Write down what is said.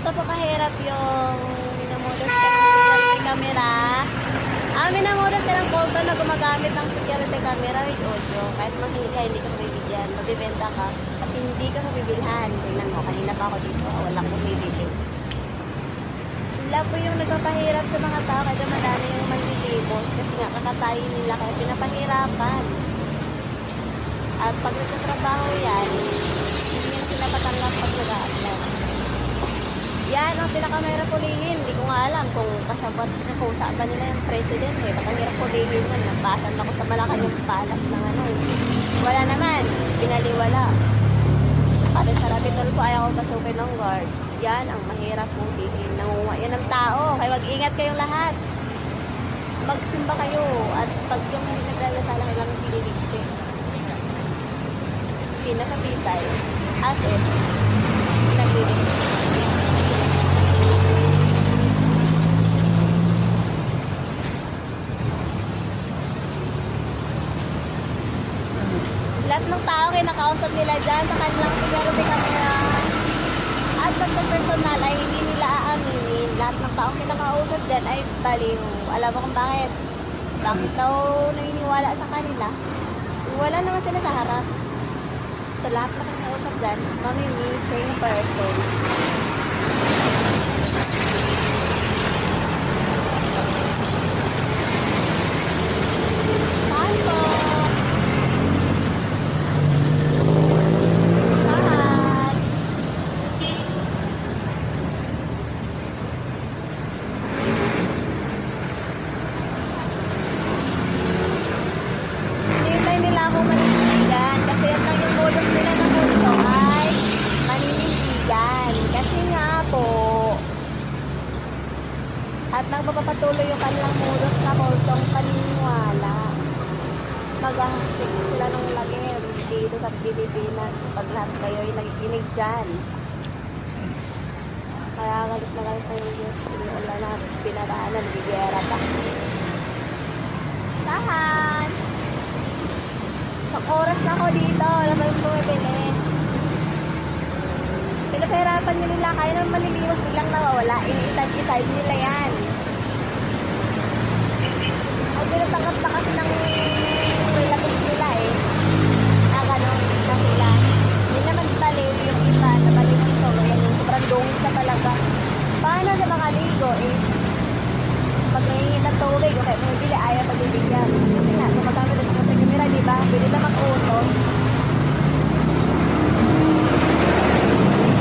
Ganito po kahirap yung minamodus ka ng security camera. Minamodus ka ng Colto na gumagamit ng security camera with audio. Kahit mahingi ka, hindi ka mabibigyan. Mabibenta ka at hindi ka mabibilhan. Tingnan mo, kanina pa ako dito. Walang bumibili. Sila po yung nagpapahirap sa mga tao kaya madami yung manlilibos kasi nga kakatayin nila kaya pinapahirapan. At pag nagtatrabaho yan, hindi yan sila patanggap pag nag-a-apply. Yan ang pinakamahirap pulihin. Hindi ko nga alam kung kasabot ko saan ba nila yung president eh. Baka hirap pulihin yan. Nagpasan ako sa Malacanang palas ng ano eh. Wala naman. Pinaliwala. Pati sa Rabitol po ayaw ko pasukin ng guard. Yan ang mahirap pulihin. Nangunga yan ng tao. Kaya mag-ingat kayong lahat. Magsimba kayo. At pag yung naglalasala kayo lang pililigtin. Pinakabitay. As if, nagliligtin. Lahat ng tao kinakausap nila dyan sa kanilang security camera at pagka-personal ay hindi nila aaminin. Lahat ng tao kinakausap dyan ay baliw. Alam mo kung bakit? Bakit daw naniniwala sa kanila? Wala naman sila sa harap. So lahat na kinakausap dyan, missing person. Saan po? At nagpapatuloy yung kanilang modus na Coltong paniniwala. Maghahaksik sila ng lagim dito sa Pilipinas pag lahat kayo ay nakikinig dyan. Kaya galit na galit ng Diyos. Wala na pinadaanan, bigera pa. Tahan! Pag oras na ako dito, wala pa yung bumibili. Pinapahirapan nyo nila, kaya naman maliliwas, biglang nawawala. Iniitad-itad nila yan. Ay, pinatangkat na kasi ng relatives nila eh. Ganon na sila. Hindi naman baliw yung iba, nabaliw ng ito. Yung sobrang dungis na talaga. Paano sa mga ligo eh? Pag nangingi ng tubig, okay, may bili, ayaw pagbibigyan.